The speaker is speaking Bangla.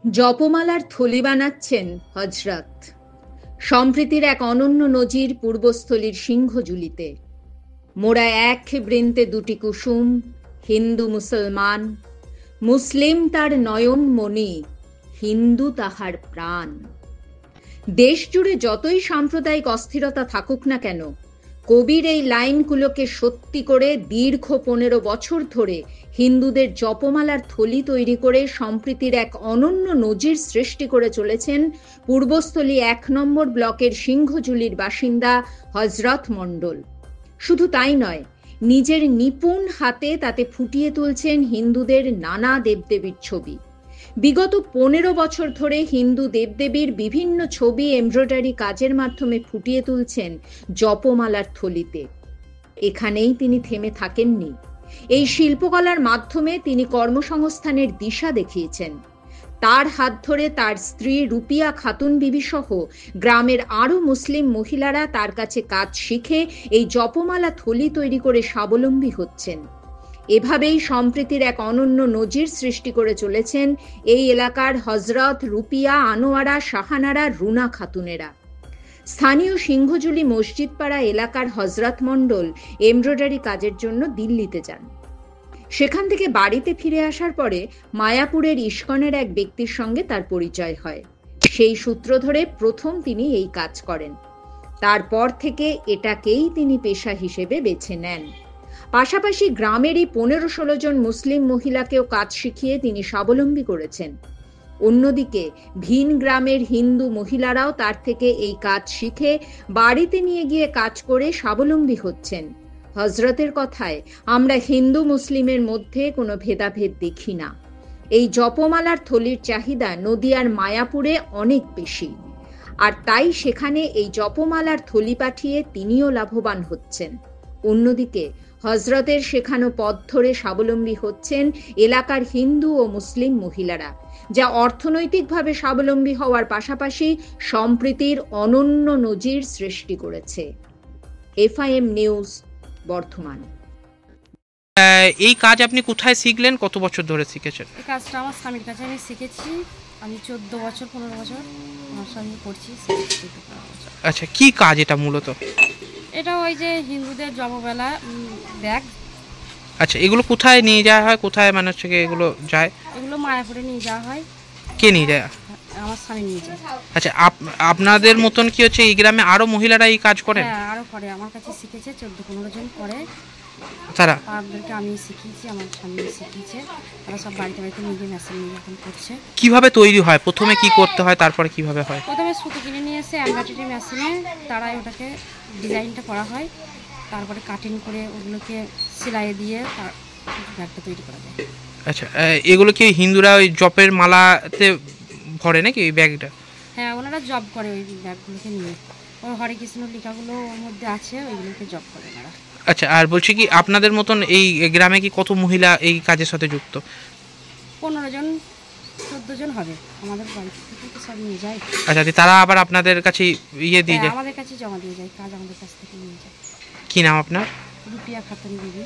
জপমালার থলি বানাচ্ছেন হযরত। সম্প্রীতির এক অনন্য নজির পূর্বস্থলীর সিংহজুলিতে। মোরা এক বৃন্তে দুটি কুসুম, হিন্দু মুসলমান। মুসলিম তার নয়ন মণি, হিন্দু তাহার প্রাণ। দেশ জুড়ে যতই সাম্প্রদায়িক অস্থিরতা থাকুক না কেন, কবির এই লাইনগুলোকে সত্যি করে দীর্ঘ 15 বছর ধরে হিন্দুদের জপমালার থলি তৈরি করে সম্প্রীতির এক অনন্য নজির সৃষ্টি করে চলেছেন পূর্বস্থলী 1 নম্বর ব্লকের সিংহজুলির বাসিন্দা হযরত মণ্ডল। শুধু তাই নয়, নিজের নিপুণ হাতে তাতে ফুটিয়ে তুলছেন হিন্দুদের নানা দেবদেবীর ছবি। বিগত 15 বছর ধরে হিন্দু দেবদেবীর বিভিন্ন ছবি এমব্রয়ডারি কাজের মাধ্যমে ফুটিয়ে তুলছেন জপমালার থলিতে। এখানেই তিনি থেমে থাকেননি। এই শিল্পকলার মাধ্যমে তিনি কর্মসংস্থানের দিশা দেখিয়েছেন। তার হাত ধরে তার স্ত্রী রুপিয়া খাতুন বিবি সহ গ্রামের আরো মুসলিম মহিলারা তার কাছে কাজ শিখে এই জপমালা থলি তৈরি করে স্বাবলম্বী হচ্ছেন। এভাবেই সম্প্রীতির এক অনন্য নজির সৃষ্টি করে চলেছেন এই এলাকার হযরত, রুপিয়া, আনোয়ারা, শাহানারা, রুনা খাতুনেরা। স্থানীয় সিংহজুলি মসজিদপাড়া এলাকার হযরত মণ্ডল এমব্রয়ডারি কাজের জন্য দিল্লিতে যান। সেখান থেকে বাড়িতে ফিরে আসার পরে মায়াপুরের ইস্কনের এক ব্যক্তির সঙ্গে তার পরিচয় হয়। সেই সূত্র ধরে প্রথম তিনি এই কাজ করেন। তারপর থেকে এটাকেই তিনি পেশা হিসেবে বেছে নেন। পাশাপাশি গ্রামেরই 15-16 জন মুসলিম মহিলাকেও কাজ শিখিয়ে তিনি স্বাবলম্বী করেছেন। অন্যদিকে ভিন গ্রামের হিন্দু মহিলারাও তার থেকে এই কাজ শিখে বাড়িতে নিয়ে গিয়ে কাজ করে স্বাবলম্বী হচ্ছেন। হযরতের কথায়, আমরা হিন্দু মুসলিমের মধ্যে কোনো ভেদাভেদ দেখি না। এই জপমালার থলির চাহিদা নদিয়ার মায়াপুরে অনেক বেশি, আর তাই সেখানে এই জপমালার থলি পাঠিয়ে তিনিও লাভবান হচ্ছেন। অন্যদিকে হযরতের শেখানো পথ ধরে স্বাবলম্বী হচ্ছেন এলাকার হিন্দু ও মুসলিম মহিলারা, যা অর্থনৈতিকভাবে স্বাবলম্বী হওয়ার পাশাপাশি সম্প্রীতির অনন্য নজির সৃষ্টি করেছে। FIM news, Bardhaman. এই কাজ আপনি কোথায় শিখলেন, কত বছর ধরে শিখেছেন? এই কাজটা আমার স্বামীর কাছে আমি শিখেছি। আমি 14 বছর 15 বছর আমার স্বামী করছি। আচ্ছা, কি কাজ এটা মূলত? এটা ওই যে হিন্দুদের জপমালা ব্যাগ। আচ্ছা, এগুলো কোথায় নিয়ে যাওয়া হয়, কোথায় মানে হচ্ছে এগুলো যায়? এগুলো মায়াপুরে নিয়ে যাওয়া হয়। কে নিয়ে যায়? আমার স্বামী নিয়ে যায়। আচ্ছা, আপনাদের মতন কি হচ্ছে এই গ্রামে আরো মহিলারা এই কাজ করেন? হ্যাঁ, আরো করে। আমার কাছে শিখেছে 14-15 জন করে। তারা তাদেরকে আমি শিখিয়েছি, আমার স্বামী শিখিয়েছে। তারা সব বাড়িতে বাড়িতে নিজে মেশিন নিয়ে এখন করছে। কিভাবে তৈরি হয়, প্রথমে কি করতে হয়, তারপরে কিভাবে হয়? প্রথমে সুতো কিনে নিয়ে এসে এমব্রয়ডারি মেশিনে তারাই ওটাকে ডিজাইনটা করা হয়। তারপরে কাটিং করে ওগুলোকে সেলাই দিয়ে তার ব্যাগটা তৈরি করা যায়। আচ্ছা, এগুলো কি হিন্দুরা ওই জপের মালাতে ভরে নাকি ওই ব্যাগটা? হ্যাঁ, ওনারা জব করে ওই ব্যাগগুলোকে নিয়ে। ওই হরে কৃষ্ণ লেখাগুলো ওর মধ্যে আছে, ওইগুলোকে জব করে ওনারা। আচ্ছা, আর বলছি কি আপনাদের মতন এই গ্রামে কি কত মহিলা এই কাজের সাথে যুক্ত? 15 জন 14 জন হবে। আমাদের বাড়ি থেকে তো সব নিয়ে যায়। আচ্ছা, তারা আবার আপনাদের কাছে দিয়ে যায়? আমাদের কাছে জমা দিয়ে যায়, কাজ আমাদের কাছ থেকে নিয়ে যায়। কি নাম আপনার? রুপিয়া খাতুন বিবি।